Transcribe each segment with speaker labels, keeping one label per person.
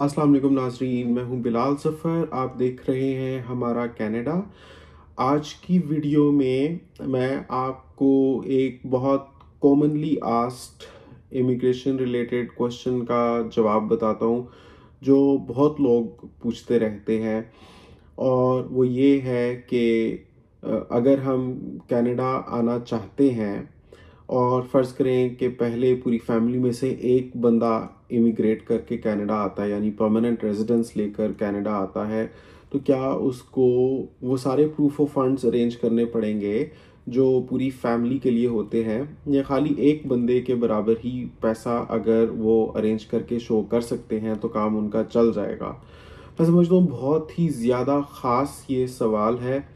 Speaker 1: अस्सलाम वालेकुम नाजरीन, मैं हूं बिलाल सफ़र। आप देख रहे हैं हमारा कनाडा। आज की वीडियो में मैं आपको एक बहुत commonly asked immigration related question का जवाब बताता हूं, जो बहुत लोग पूछते रहते हैं। और वो ये है कि अगर हम कनाडा आना चाहते हैं और फ़र्ज़ करें कि पहले पूरी फैमिली में से एक बंदा इमिग्रेट करके कनाडा आता है, यानी परमानेंट रेजिडेंस लेकर कनाडा आता है, तो क्या उसको वो सारे प्रूफ ऑफ फंड्स अरेंज करने पड़ेंगे जो पूरी फैमिली के लिए होते हैं, या खाली एक बंदे के बराबर ही पैसा अगर वो अरेंज करके शो कर सकते हैं तो काम उनका चल जाएगा? मैं समझता हूँ बहुत ही ज़्यादा ख़ास ये सवाल है,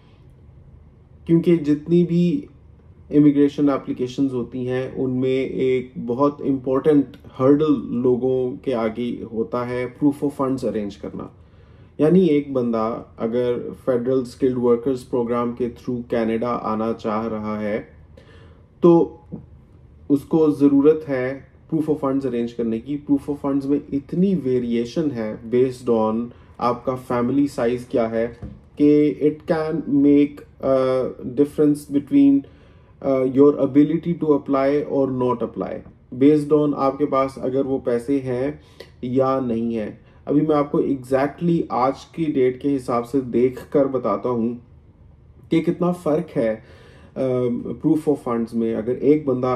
Speaker 1: क्योंकि जितनी भी इमिग्रेशन एप्लीकेशंस होती हैं उनमें एक बहुत इम्पोर्टेंट हर्डल लोगों के आगे होता है प्रूफ ऑफ फंड्स अरेंज करना। यानी एक बंदा अगर फेडरल स्किल्ड वर्कर्स प्रोग्राम के थ्रू कनाडा आना चाह रहा है तो उसको ज़रूरत है प्रूफ ऑफ फंड्स अरेंज करने की। प्रूफ ऑफ फंड्स में इतनी वेरिएशन है बेस्ड ऑन आपका फैमिली साइज क्या है कि it can make difference between your ability to apply और नॉट अप्लाई, बेस्ड ऑन आपके पास अगर वो पैसे हैं या नहीं है। अभी मैं आपको एग्जैक्टली आज की डेट के हिसाब से देख कर बताता हूँ कि कितना फ़र्क है प्रूफ ऑफ फंड्स में। अगर एक बंदा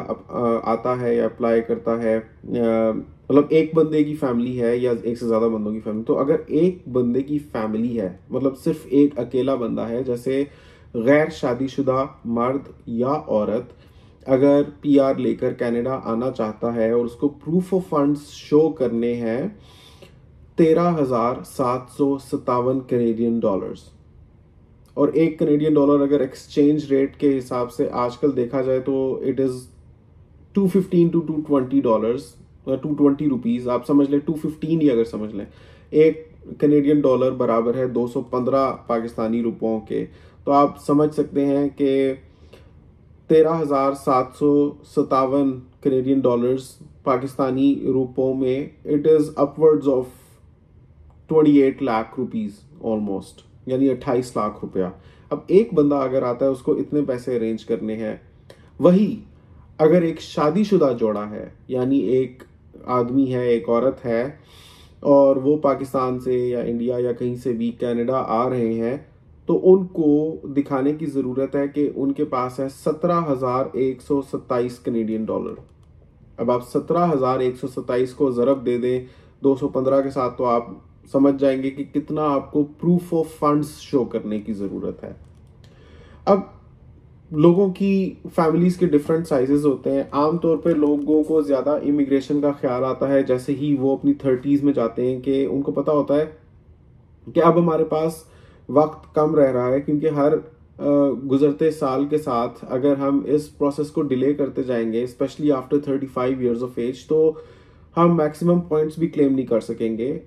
Speaker 1: आता है या अप्लाई करता है, मतलब एक बंदे की फैमिली है या एक से ज़्यादा बंदों की फैमिली, तो अगर एक बंदे की फैमिली है, मतलब सिर्फ एक अकेला बंदा है, जैसे गैर शादीशुदा मर्द या औरत अगर पीआर लेकर कनाडा आना चाहता है और उसको प्रूफ ऑफ फंड्स शो करने हैं 13,757 कैनेडियन डॉलर्स, और एक कैनेडियन डॉलर अगर एक्सचेंज रेट के हिसाब से आजकल देखा जाए तो it is 215 to 220 dollars, 220 rupees आप समझ लें, 215 ही अगर समझ लें। एक कैनेडियन डॉलर बराबर है 215 पाकिस्तानी रुपयों के। तो आप समझ सकते हैं कि 13,757 कैनेडियन डॉलर्स पाकिस्तानी रुपयों में it is upwards of 28 lakh rupees almost, यानी 28 लाख रुपया। अब एक बंदा अगर आता है उसको इतने पैसे अरेंज करने हैं। वही अगर एक शादीशुदा जोड़ा है, यानी एक आदमी है एक औरत है और वो पाकिस्तान से या इंडिया या कहीं से भी कनाडा आ रहे हैं, तो उनको दिखाने की ज़रूरत है कि उनके पास है 17,127 कैनेडियन डॉलर। अब आप 17,127 को ज़रब दे दें 215 के साथ, तो आप समझ जाएंगे कि कितना आपको प्रूफ ऑफ फंड्स शो करने की ज़रूरत है। अब लोगों की फैमिलीज के डिफरेंट साइजेस होते हैं। आमतौर पे लोगों को ज़्यादा इमिग्रेशन का ख्याल आता है जैसे ही वो अपनी 30s में जाते हैं, कि उनको पता होता है कि अब हमारे पास वक्त कम रह रहा है, क्योंकि हर गुजरते साल के साथ अगर हम इस प्रोसेस को डिले करते जाएंगे, specially after 35 years of age, तो हम मैक्सिमम पॉइंट्स भी क्लेम नहीं कर सकेंगे।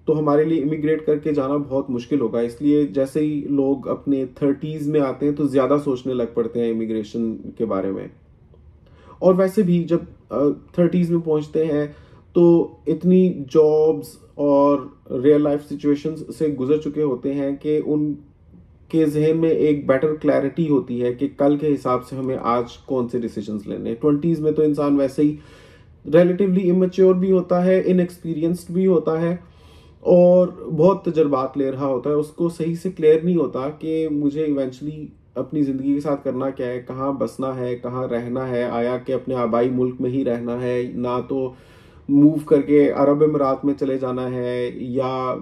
Speaker 1: तो हमारे लिए इमिग्रेट करके जाना बहुत मुश्किल होगा। इसलिए जैसे ही लोग अपने 30s में आते हैं तो ज़्यादा सोचने लग पड़ते हैं इमिग्रेशन के बारे में। और वैसे भी जब 30s में पहुंचते हैं तो इतनी जॉब्स और रियल लाइफ सिचुएशंस से गुजर चुके होते हैं कि उनके जहन में एक बेटर क्लैरिटी होती है कि कल के हिसाब से हमें आज कौन से डिसीजंस लेने हैं। 20s में तो इंसान वैसे ही रिलेटिवली इमेच्योर भी होता है, इनएक्सपीरियंस्ड भी होता है और बहुत तजर्बात ले रहा होता है। उसको सही से क्लियर नहीं होता कि मुझे इवेंचुअली अपनी ज़िंदगी के साथ करना क्या है, कहाँ बसना है, कहाँ रहना है, आया कि अपने आबाई मुल्क में ही रहना है, ना तो मूव करके अरब अमीरात में चले जाना है या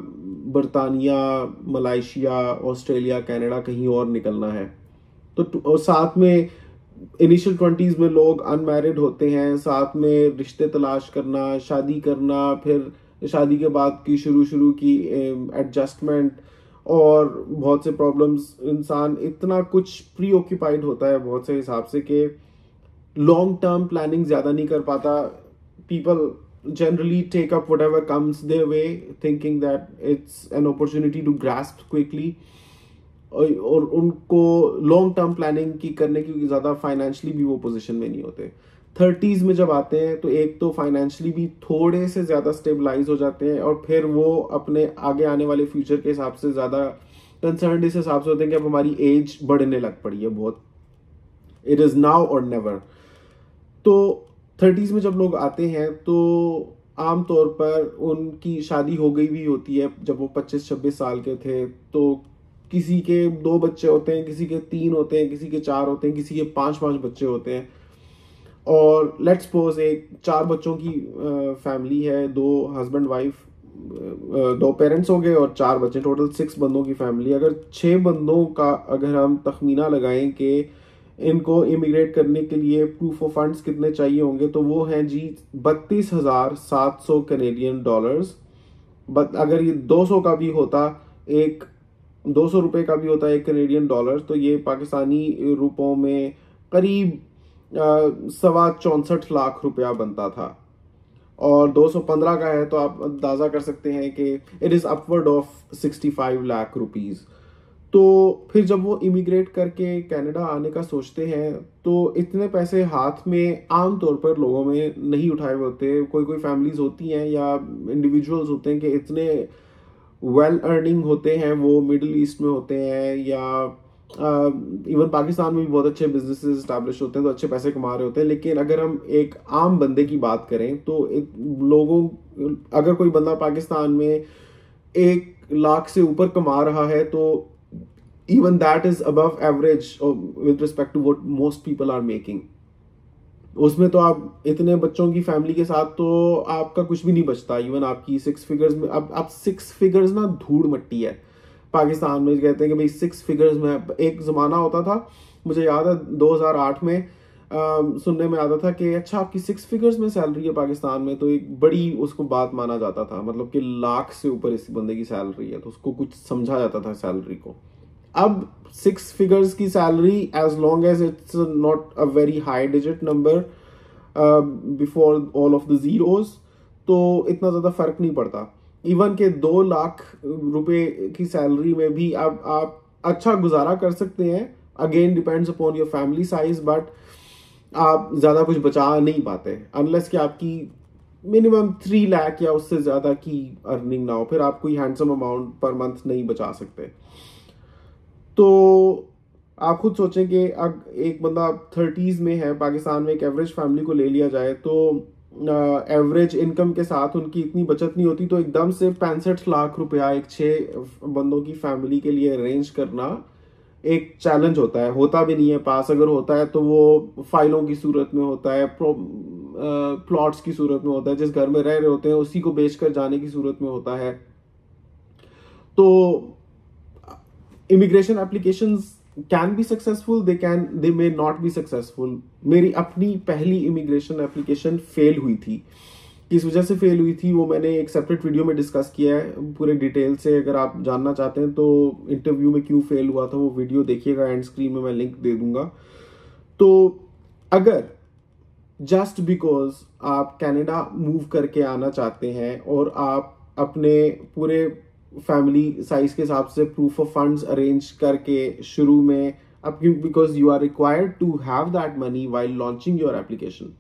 Speaker 1: बरतानिया, मलाइशिया, ऑस्ट्रेलिया, कनाडा कहीं और निकलना है। तो और साथ में इनिशियल 20s में लोग अनमैरिड होते हैं, साथ में रिश्ते तलाश करना, शादी करना, फिर शादी के बाद की शुरू की एडजस्टमेंट और बहुत से प्रॉब्लम्स। इंसान इतना कुछ प्री ऑक्यूपाइड होता है बहुत से हिसाब से कि लॉन्ग टर्म प्लानिंग ज़्यादा नहीं कर पाता। People generally take up whatever comes their way thinking that it's an opportunity to grasp quickly, और उनको लॉन्ग टर्म प्लानिंग की करने की ज़्यादा फाइनेंशियली भी वो पोजीशन में नहीं होते। 30s में जब आते हैं तो एक तो फाइनेंशियली भी थोड़े से ज़्यादा स्टेबलाइज हो जाते हैं, और फिर वो अपने आगे आने वाले फ्यूचर के हिसाब से ज़्यादा कंसर्न इस हिसाब से होते हैं कि अब हमारी एज बढ़ने लग पड़ी है बहुत, इट इज़ नाउ और नेवर। तो 30s में जब लोग आते हैं तो आमतौर पर उनकी शादी हो गई भी होती है जब वो 25-26 साल के थे, तो किसी के 2 बच्चे होते हैं, किसी के 3 होते हैं, किसी के 4 होते हैं, किसी के 5-5 बच्चे होते हैं। और लेट्स सपोज एक 4 बच्चों की फैमिली है, 2 हस्बैंड वाइफ, 2 पेरेंट्स हो गए और 4 बच्चे, टोटल 6 बंदों की फैमिली। अगर 6 बंदों का अगर हम तखमीना लगाएं कि इनको इमिग्रेट करने के लिए प्रूफ ऑफ फंड्स कितने चाहिए होंगे, तो वो हैं जी 32,700 कैनेडियन डॉलर्स। बट अगर ये 200 का भी होता, एक 200 रुपए का भी होता है एक कैनेडियन डॉलर, तो ये पाकिस्तानी रुपयों में करीब 64 लाख रुपया बनता था। और 215 का है तो आप अंदाजा कर सकते हैं कि it is upward of 65 lakh rupees. तो फिर जब वो इमिग्रेट करके कनाडा आने का सोचते हैं तो इतने पैसे हाथ में आम तौर पर लोगों में नहीं उठाए हुए होते। कोई कोई फैमिलीज होती हैं या इंडिविजुअल्स होते हैं कि इतने वेल अर्निंग होते हैं, वो मिडिल ईस्ट में होते हैं या इवन पाकिस्तान में भी बहुत अच्छे बिजनेसेस एस्टैब्लिश होते हैं, तो अच्छे पैसे कमा रहे होते हैं। लेकिन अगर हम एक आम बंदे की बात करें तो लोगों, अगर कोई बंदा पाकिस्तान में 1 लाख से ऊपर कमा रहा है तो even that is above average with respect to what most people are making। उसमें तो आप इतने बच्चों की फैमिली के साथ तो आपका कुछ भी नहीं बचता। इवन आपकी 6 फिगर्स में, अब आप 6 फिगर्स ना धूड़ मट्टी है पाकिस्तान में। कहते हैं कि भाई 6 फिगर्स में, एक जमाना होता था, मुझे याद है 2008 में सुनने में आता था कि अच्छा आपकी 6 फिगर्स में सैलरी है पाकिस्तान में, तो एक बड़ी उसको बात माना जाता था, मतलब कि लाख से ऊपर इस बंदे की सैलरी है तो उसको कुछ समझा जाता था सैलरी को। अब 6 फिगर्स की salary, as long as it's not a very high digit number before all of the zeros, तो इतना ज्यादा फर्क नहीं पड़ता। इवन के 2 लाख रुपए की सैलरी में भी अब आप अच्छा गुजारा कर सकते हैं। Again depends upon your family size, but आप ज्यादा कुछ बचा नहीं पाते अनलेस कि आपकी मिनिमम 3 लाख या उससे ज्यादा की अर्निंग ना हो, फिर आप कोई हैंडसम अमाउंट पर मंथ नहीं बचा सकते। तो आप खुद सोचें कि अब एक बंदा 30s में है पाकिस्तान में, एक एवरेज फैमिली को ले लिया जाए तो एवरेज इनकम के साथ उनकी इतनी बचत नहीं होती, तो एकदम से 65 लाख रुपया एक 6 बंदों की फैमिली के लिए अरेंज करना एक चैलेंज होता है। होता भी नहीं है पास, अगर होता है तो वो फाइलों की सूरत में होता है, प्लॉट्स की सूरत में होता है, जिस घर में रह रहे होते हैं उसी को बेचकर जाने की सूरत में होता है। तो immigration applications can be successful, they may not be successful. मेरी अपनी पहली इमिग्रेशन एप्लीकेशन फेल हुई थी। किस वजह से फेल हुई थी वो मैंने एक सेपरेट वीडियो में डिस्कस किया है पूरे डिटेल से। अगर आप जानना चाहते हैं तो इंटरव्यू में क्यों फेल हुआ था वो वीडियो देखिएगा, एंड स्क्रीन में मैं लिंक दे दूंगा। तो अगर जस्ट बिकॉज आप कनाडा मूव करके आना चाहते हैं और आप अपने पूरे फैमिली साइज के हिसाब से प्रूफ ऑफ फंड्स अरेंज करके शुरू में, अब because you are required to have that money while launching your application,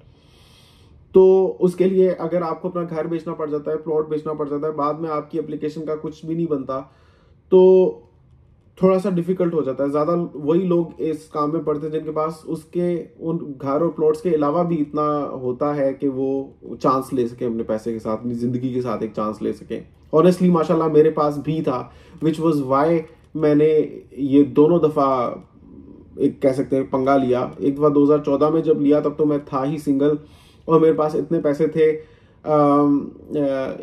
Speaker 1: तो उसके लिए अगर आपको अपना घर बेचना पड़ जाता है, प्लॉट बेचना पड़ जाता है, बाद में आपकी एप्लीकेशन का कुछ भी नहीं बनता, तो थोड़ा सा डिफिकल्ट हो जाता है। ज्यादा वही लोग इस काम में पड़ते हैं जिनके पास उसके उन घर और प्लॉट्स के अलावा भी इतना होता है कि वो चांस ले सके अपने पैसे के साथ, अपनी जिंदगी के साथ एक चांस ले सके। ऑनेस्टली माशाल्लाह मेरे पास भी था, विच वॉज वाई मैंने ये दोनों दफा एक कह सकते हैं पंगा लिया। एक दफा 2014 में जब लिया तब तो मैं था ही सिंगल और मेरे पास इतने पैसे थे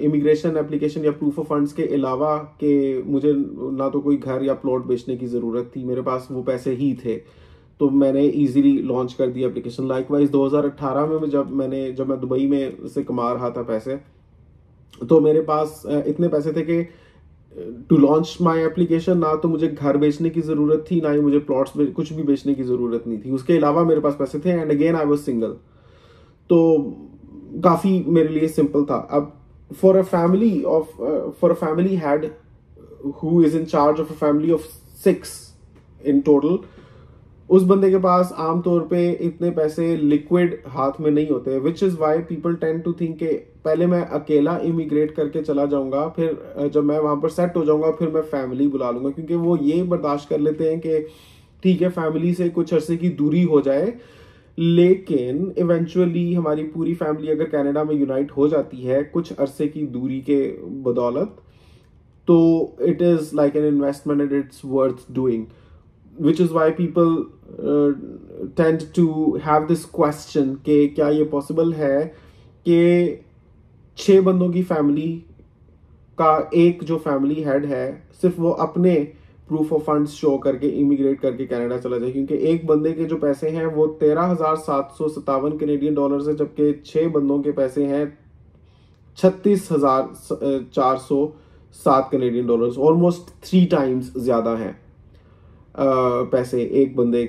Speaker 1: इमिग्रेशन एप्लीकेशन या प्रूफ ऑफ फंड्स के अलावा कि मुझे ना तो कोई घर या प्लॉट बेचने की ज़रूरत थी, मेरे पास वो पैसे ही थे, तो मैंने इजीली लॉन्च कर दिया एप्लीकेशन। लाइकवाइज 2018 में जब मैं दुबई में से कमा रहा था पैसे, तो मेरे पास इतने पैसे थे कि टू लॉन्च माई एप्लीकेशन ना तो मुझे घर बेचने की ज़रूरत थी, ना ही मुझे प्लॉट्स कुछ भी बेचने की ज़रूरत नहीं थी। उसके अलावा मेरे पास पैसे थे and again I was single, तो काफी मेरे लिए सिंपल था। अब for a family head who is in charge of a family of 6 in total, उस बंदे के पास आमतौर पे इतने पैसे लिक्विड हाथ में नहीं होते, which is why people tend to think के पहले मैं अकेला इमिग्रेट करके चला जाऊंगा, फिर जब मैं वहां पर सेट हो जाऊंगा फिर मैं फैमिली बुला लूंगा, क्योंकि वो ये बर्दाश्त कर लेते हैं कि ठीक है फैमिली से कुछ अरसे की दूरी हो जाए, लेकिन इवेंचुअली हमारी पूरी फैमिली अगर कनाडा में यूनाइट हो जाती है कुछ अरसे की दूरी के बदौलत, तो it is like an investment and it's worth doing, which is why people tend to have this question कि क्या ये possible है कि 6 बंदों की फैमिली का एक जो फैमिली हेड है सिर्फ वो अपने प्रूफ ऑफ फंड्स शो करके इमिग्रेट करके कनाडा चला जाए, क्योंकि एक बंदे के जो पैसे हैं वो 13,757 कैनेडियन डॉलर है, जबकि 6 बंदों के पैसे हैं 36,407 कैनेडियन डॉलर, ऑलमोस्ट 3 टाइम्स ज्यादा हैं पैसे एक बंदे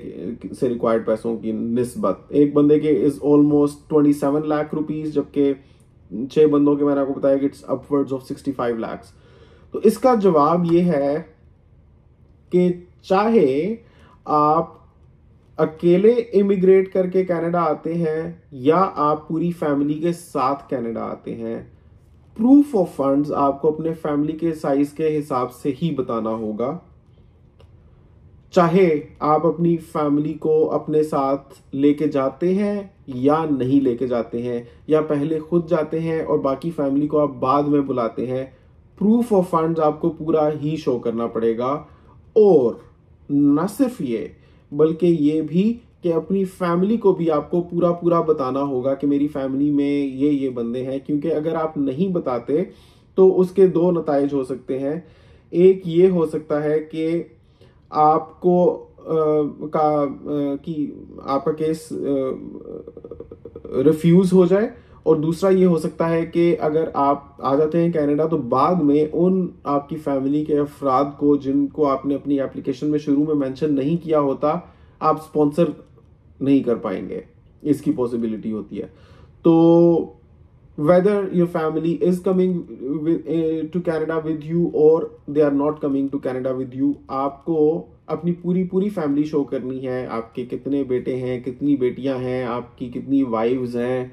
Speaker 1: से रिक्वायर्ड पैसों की निस्बत। एक बंदे के इज ऑलमोस्ट 27 लाख रुपीस, जबकि 6 बंदों के मैंने आपको बताया कि इट्स अपवर्ड्स ऑफ 65 लाख। तो इसका जवाब ये है कि चाहे आप अकेले इमिग्रेट करके कनाडा आते हैं या आप पूरी फैमिली के साथ कनाडा आते हैं, प्रूफ ऑफ फंड्स आपको अपने फैमिली के साइज के हिसाब से ही बताना होगा। चाहे आप अपनी फैमिली को अपने साथ लेके जाते हैं या नहीं लेके जाते हैं, या पहले खुद जाते हैं और बाकी फैमिली को आप बाद में बुलाते हैं, प्रूफ ऑफ फंड्स आपको पूरा ही शो करना पड़ेगा। और न सिर्फ ये बल्कि ये भी कि अपनी फैमिली को भी आपको पूरा पूरा बताना होगा कि मेरी फैमिली में ये बंदे हैं, क्योंकि अगर आप नहीं बताते तो उसके 2 नताइज हो सकते हैं। एक ये हो सकता है कि आपको आपका केस रिफ्यूज हो जाए, और दूसरा ये हो सकता है कि अगर आप आ जाते हैं कनाडा तो बाद में उन आपकी फैमिली के अफराद को जिनको आपने अपनी एप्लीकेशन में शुरू में मेंशन नहीं किया होता आप स्पॉन्सर नहीं कर पाएंगे, इसकी पॉसिबिलिटी होती है। तो whether your family is coming to Canada with you or they are not coming to Canada with you, आपको अपनी पूरी फैमिली शो करनी है। आपके कितने बेटे हैं, कितनी बेटियां हैं, आपकी कितनी वाइव्स हैं,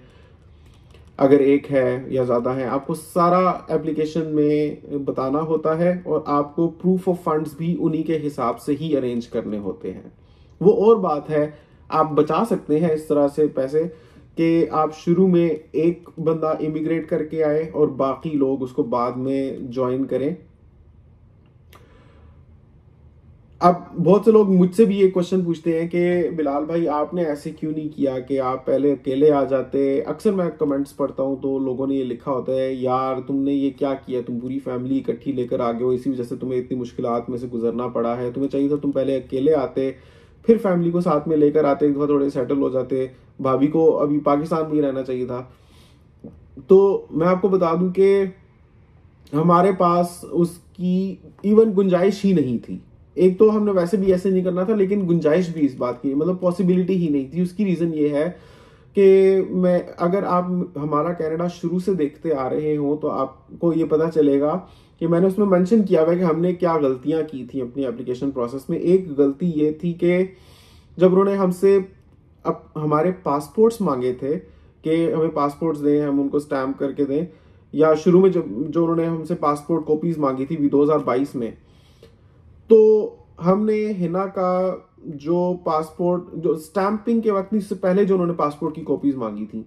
Speaker 1: अगर एक है या ज्यादा है, आपको सारा एप्लीकेशन में बताना होता है, और आपको प्रूफ ऑफ फंड्स भी उन्हीं के हिसाब से ही अरेंज करने होते हैं। वो और बात है, आप बचा सकते हैं इस तरह से पैसे कि आप शुरू में एक बंदा इमिग्रेट करके आए और बाकी लोग उसको बाद में ज्वाइन करें। अब बहुत से लोग मुझसे भी ये क्वेश्चन पूछते हैं कि बिलाल भाई आपने ऐसे क्यों नहीं किया कि आप पहले अकेले आ जाते। अक्सर मैं कमेंट्स पढ़ता हूं तो लोगों ने ये लिखा होता है, यार तुमने ये क्या किया, तुम पूरी फैमिली इकट्ठी लेकर आ गए हो, इसी वजह से तुम्हें इतनी मुश्किलात में से गुजरना पड़ा है, तुम्हें चाहिए था तुम पहले अकेले आते फिर फैमिली को साथ में लेकर आते, एक दफा थोड़े सेटल हो जाते, भाभी को अभी पाकिस्तान में ही रहना चाहिए था। तो मैं आपको बता दूं कि हमारे पास उसकी इवन गुंजाइश ही नहीं थी। एक तो हमने वैसे भी ऐसे नहीं करना था, लेकिन गुंजाइश भी इस बात की मतलब पॉसिबिलिटी ही नहीं थी। उसकी रीजन ये है कि अगर आप हमारा कनाडा शुरू से देखते आ रहे हो तो आपको ये पता चलेगा कि मैंने उसमें मेंशन किया हुआ है कि हमने क्या गलतियां की थी अपनी एप्लीकेशन प्रोसेस में। एक गलती ये थी कि जब उन्होंने हमसे हमारे पासपोर्ट्स मांगे थे कि हमें पासपोर्ट्स दें, हम उनको स्टैम्प करके दें, या शुरू में जो उन्होंने हमसे पासपोर्ट कॉपीज मांगी थी 2022 में, तो हमने हिना का जो पासपोर्ट जो स्टैंपिंग के वक्त से पहले जो उन्होंने पासपोर्ट की कॉपीज मांगी थी,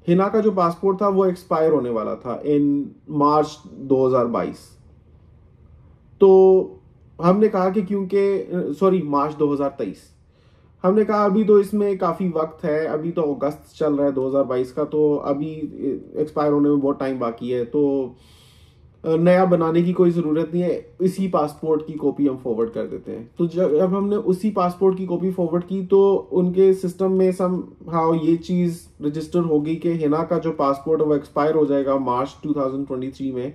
Speaker 1: हिना का जो पासपोर्ट था वो एक्सपायर होने वाला था इन मार्च 2022। तो हमने कहा कि मार्च 2023, हमने कहा अभी तो इसमें काफी वक्त है, अभी तो अगस्त चल रहा है 2022 का, तो अभी एक्सपायर होने में बहुत टाइम बाकी है, तो नया बनाने की कोई जरूरत नहीं है, इसी पासपोर्ट की कॉपी हम फॉरवर्ड कर देते हैं। तो जब हमने उसी पासपोर्ट की कॉपी फॉरवर्ड की तो उनके सिस्टम में समहाउ ये चीज रजिस्टर हो गई कि हिना का जो पासपोर्ट है वो एक्सपायर हो जाएगा मार्च 2023 में।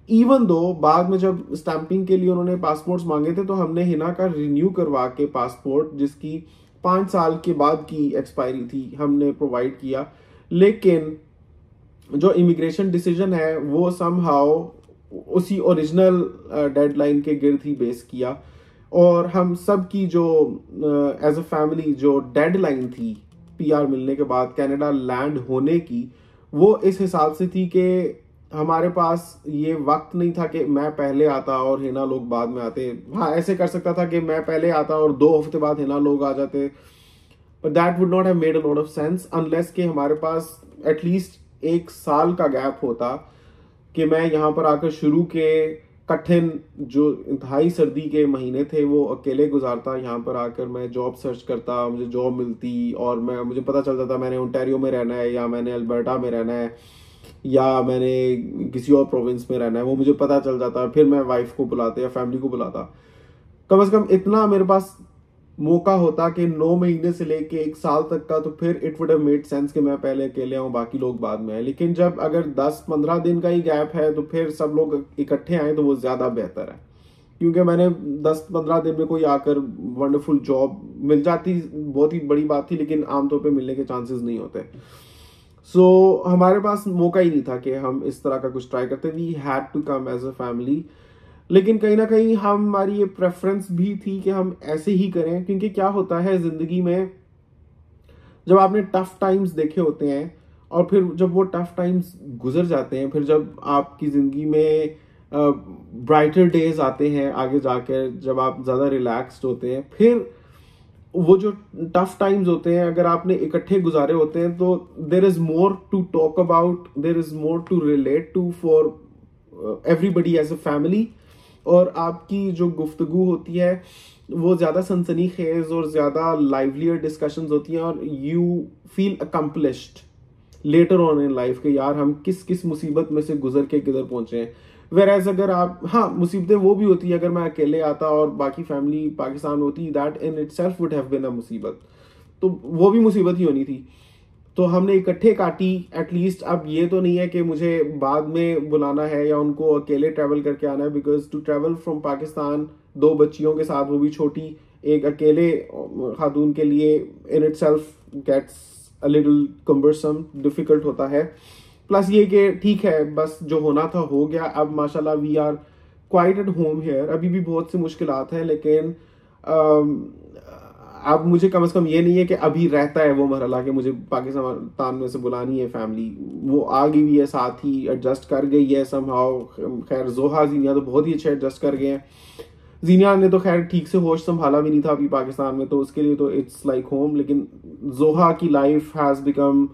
Speaker 1: इवन दो बाद में जब स्टैंपिंग के लिए उन्होंने पासपोर्ट्स मांगे थे तो हमने हिना का रिन्यू करवा के पासपोर्ट, जिसकी 5 साल के बाद की एक्सपायरी थी, हमने प्रोवाइड किया। लेकिन जो इमिग्रेशन डिसीजन है वो समहाउ उसी ओरिजिनल डेडलाइन के गिर्द ही बेस किया, और हम सब की जो एज अ फैमिली जो डेडलाइन थी पीआर मिलने के बाद कनाडा लैंड होने की, वो इस हिसाब से थी कि हमारे पास ये वक्त नहीं था कि मैं पहले आता और हिना लोग बाद में आते। हाँ, ऐसे कर सकता था कि मैं पहले आता और 2 हफ्ते बाद हिना लोग आ जाते, but that would not have made a lot of sense unless कि हमारे पास एटलीस्ट 1 साल का गैप होता कि मैं यहाँ पर आकर शुरू के कठिन जो इंतहाई सर्दी के महीने थे वो अकेले गुजारता। यहाँ पर आकर मैं जॉब सर्च करता, मुझे जॉब मिलती और मुझे पता चलता था मैंने ओंटारियो में रहना है या मैंने अल्बर्टा में रहना है या मैंने किसी और प्रोविंस में रहना है, वो मुझे पता चल जाता। फिर मैं वाइफ को बुलाता या फैमिली को बुलाता। कम से कम इतना मेरे पास मौका होता कि 9 महीने से लेके 1 साल तक का, तो फिर it would have made sense कि मैं पहले अकेले आऊं बाकी लोग बाद में आए। लेकिन जब अगर 10-15 दिन का ही गैप है तो फिर सब लोग इकट्ठे आए तो वो ज्यादा बेहतर है, क्योंकि मैंने 10-15 दिन में कोई आकर वंडरफुल जॉब मिल जाती बहुत ही बड़ी बात थी, लेकिन आमतौर पे मिलने के चांसेस नहीं होते। सो हमारे पास मौका ही नहीं था कि हम इस तरह का कुछ ट्राई करते। We had to come as a family, लेकिन कहीं ना कहीं हमारी ये प्रेफरेंस भी थी कि हम ऐसे ही करें, क्योंकि क्या होता है जिंदगी में जब आपने टफ टाइम्स देखे होते हैं और फिर जब वो टफ टाइम्स गुजर जाते हैं, फिर जब आपकी जिंदगी में ब्राइटर डेज आते हैं आगे जाकर, जब आप ज्यादा रिलैक्स्ड होते हैं, फिर वो जो टफ टाइम्स होते हैं अगर आपने इकट्ठे गुजारे होते हैं तो there is more to talk about, there is more to relate to for everybody as a family. और आपकी जो गुफ्तगू होती है वो ज्यादा सनसनीखेज और ज्यादा लाइवलियर डिस्कशंस होती हैं और you feel accomplished later on in life के यार हम किस किस मुसीबत में से गुजर के किधर पहुंचे हैं। वेर एज अगर आप, हाँ मुसीबतें वो भी होती है अगर मैं अकेले आता और बाकी फैमिली पाकिस्तान होती, that in itself would have been a मुसीबत, तो वो भी मुसीबत ही होनी थी। तो हमने इकट्ठे काटी एटलीस्ट। अब ये तो नहीं है कि मुझे बाद में बुलाना है या उनको अकेले ट्रैवल करके आना है, because to travel from Pakistan 2 बच्चियों के साथ, वो भी छोटी, एक अकेले खातून के लिए in itself gets a little cumbersome, difficult होता है। प्लस ये कि ठीक है बस जो होना था हो गया। अब माशाल्लाह we are quite at home here. अभी भी बहुत सी मुश्किलात हैं, लेकिन अब मुझे कम से कम ये नहीं है कि अभी रहता है वो मरहला कि मुझे पाकिस्तान में से बुलानी है फैमिली। वो आ गई भी है, साथ ही एडजस्ट कर गई है समहाउ। खैर जोहा जीनिया तो बहुत ही अच्छे एडजस्ट कर गए हैं। जीनिया ने तो खैर ठीक से होश संभाला भी नहीं था अभी पाकिस्तान में, तो उसके लिए तो इट्स लाइक होम। लेकिन जोहा की life has become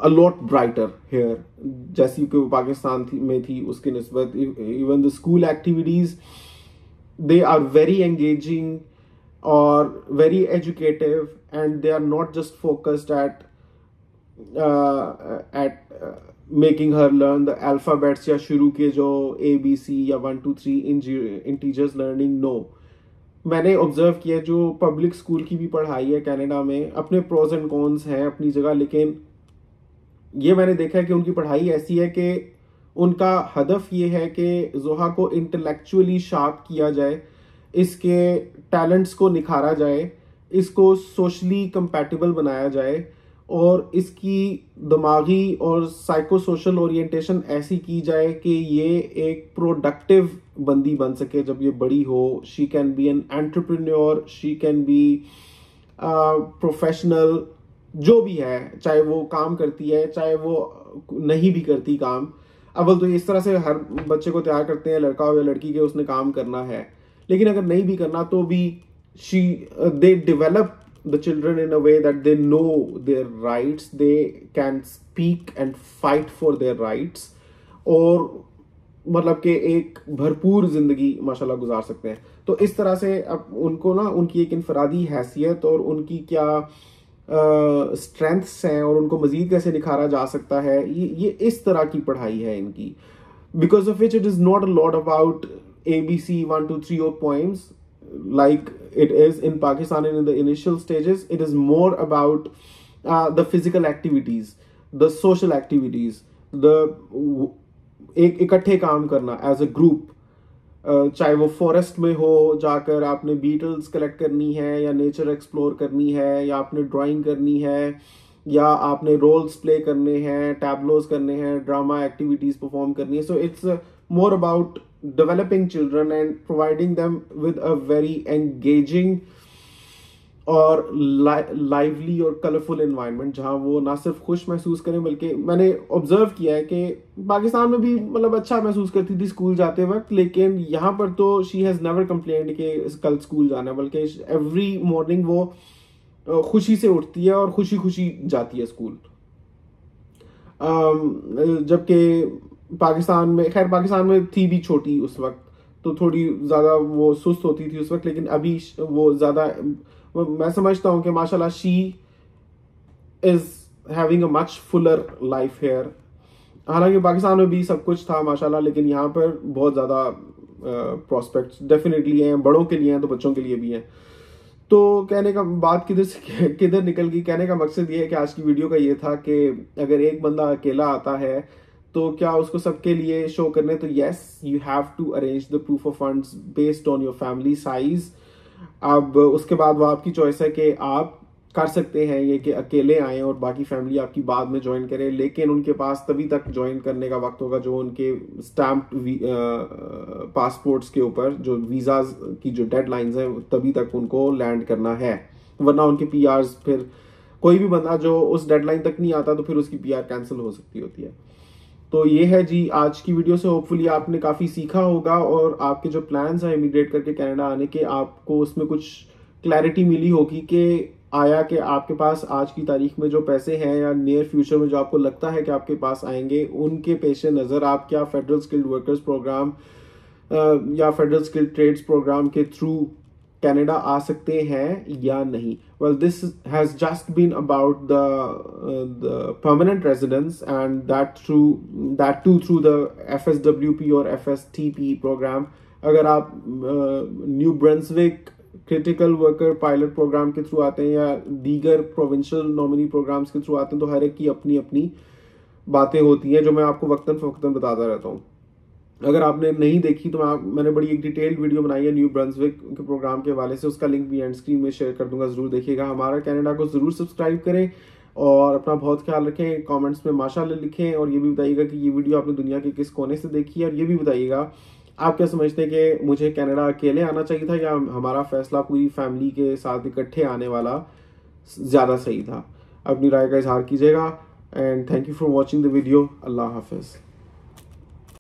Speaker 1: a lot brighter here, जैसी कि वो पाकिस्तान में थी उसकी निस्बत। Even the school activities they are very engaging or very educative, and they are not just focused at making her learn the alphabets या शुरू के जो ABC या 1 2 3 इंटीजर्स लर्निंग। नो, मैंने ऑब्जर्व किया जो पब्लिक स्कूल की भी पढ़ाई है कनाडा में, अपने प्रोज एंड कॉन्स हैं अपनी जगह, लेकिन ये मैंने देखा है कि उनकी पढ़ाई ऐसी है कि उनका हदफ ये है कि जोहा को इंटेलेक्चुअली शार्प किया जाए, इसके टैलेंट्स को निखारा जाए, इसको सोशली कंपैटिबल बनाया जाए और इसकी दिमागी और साइको सोशल ओरिएंटेशन ऐसी की जाए कि ये एक प्रोडक्टिव बंदी बन सके जब ये बड़ी हो। She can be an entrepreneur, she can be professional, जो भी है, चाहे वो काम करती है चाहे वो नहीं भी करती काम। अव्वल तो इस तरह से हर बच्चे को तैयार करते हैं, लड़का हो या लड़की, के उसने काम करना है, लेकिन अगर नहीं भी करना तो भी they develop the children in a way that they know their rights, they can speak and fight for their rights, और मतलब कि एक भरपूर जिंदगी माशाल्लाह गुजार सकते हैं। तो इस तरह से अब उनको ना उनकी एक इनफरादी हैसियत और उनकी क्या स्ट्रेंथ्स हैं और उनको मजीद कैसे निखारा जा सकता है, ये इस तरह की पढ़ाई है इनकी। Because of which it is not a lot about ABC 1 2 3 or poems like it is in Pakistan and in the initial stages. It is more about the physical activities, the social activities, एक इकट्ठे काम करना as a group, चाहे वो forest में हो जाकर आपने बीटल्स कलेक्ट करनी है या नेचर एक्सप्लोर करनी है या आपने ड्राइंग करनी है या आपने रोल्स प्ले करने हैं, टैबलोज करने हैं, ड्रामा एक्टिविटीज परफॉर्म करनी है। So it's more about developing children and providing them with a very engaging और लाइवली और कलरफुल इन्वायरमेंट जहाँ वो ना सिर्फ खुश महसूस करें, बल्कि मैंने ऑब्जर्व किया है कि पाकिस्तान में भी मतलब अच्छा महसूस करती थी स्कूल जाते वक्त, लेकिन यहाँ पर तो शी हैज़ नेवर कंप्लेंड कि कल स्कूल जाना है, बल्कि एवरी मॉर्निंग वो खुशी से उठती है और खुशी खुशी जाती है स्कूल। जबकि पाकिस्तान में, खैर पाकिस्तान में थी भी छोटी उस वक्त, तो थोड़ी ज़्यादा वो सुस्त होती थी उस वक्त, लेकिन अभी वो ज़्यादा, मैं समझता हूँ कि माशाल्लाह she is having a much Fuller life hair. हालांकि पाकिस्तान में भी सब कुछ था माशाल्लाह, लेकिन यहाँ पर बहुत ज़्यादा प्रॉस्पेक्ट्स डेफिनेटली हैं, बड़ों के लिए हैं तो बच्चों के लिए भी हैं। तो कहने का बात किधर से किधर निकल गई, कहने का मकसद ये है कि आज की वीडियो का ये था कि अगर एक बंदा अकेला आता है तो क्या उसको सबके लिए शो करने, तो yes you have to arrange the proof of funds based on your family size. अब उसके बाद वो आपकी चॉइस है कि आप कर सकते हैं ये कि अकेले आए और बाकी फैमिली आपकी बाद में ज्वाइन करे, लेकिन उनके पास तभी तक ज्वाइन करने का वक्त होगा जो उनके स्टैम्प्ड पासपोर्ट्स के ऊपर जो वीज़ाज की जो डेडलाइंस हैं तभी तक उनको लैंड करना है, वरना उनके पीआरस, फिर कोई भी बंदा जो उस डेडलाइन तक नहीं आता तो फिर उसकी पीआर कैंसिल हो सकती होती है। तो ये है जी आज की वीडियो से, होपफुली आपने काफ़ी सीखा होगा और आपके जो प्लान्स हैं इमिग्रेट करके कनाडा आने के, आपको उसमें कुछ क्लैरिटी मिली होगी कि आया कि आपके पास आज की तारीख में जो पैसे हैं या नियर फ्यूचर में जो आपको लगता है कि आपके पास आएंगे, उनके पेश नज़र आप क्या फेडरल स्किल्ड वर्कर्स प्रोग्राम या फेडरल स्किल्ड ट्रेड्स प्रोग्राम के थ्रू कनाडा आ सकते हैं या नहीं। Well this has just been about the permanent residence and that too through the FSWP और FSTP प्रोग्राम। अगर आप New Brunswick critical worker pilot program के थ्रू आते हैं या दीगर प्रोविंशियल नॉमिनी प्रोग्राम्स के थ्रू आते हैं, तो हर एक की अपनी अपनी बातें होती हैं जो मैं आपको वक्तन फवक्तन बताता रहता हूँ। अगर आपने नहीं देखी तो मैंने बड़ी एक डिटेल्ड वीडियो बनाई है न्यू ब्रंसविक के प्रोग्राम के हवाले से, उसका लिंक भी एंड स्क्रीन में शेयर कर दूंगा, जरूर देखिएगा। हमारा कनाडा को जरूर सब्सक्राइब करें और अपना बहुत ख्याल रखें। कमेंट्स में माशाल्लाह लिखें और ये भी बताइएगा कि ये वीडियो आपने दुनिया के किस कोने से देखी है, और ये भी बताइएगा आप क्या समझते हैं कि मुझे कनाडा अकेले आना चाहिए था या हमारा फैसला पूरी फैमिली के साथ इकट्ठे आने वाला ज़्यादा सही था। अपनी राय का इजहार कीजिएगा and thank you for watching the video. Allah हाफिज़।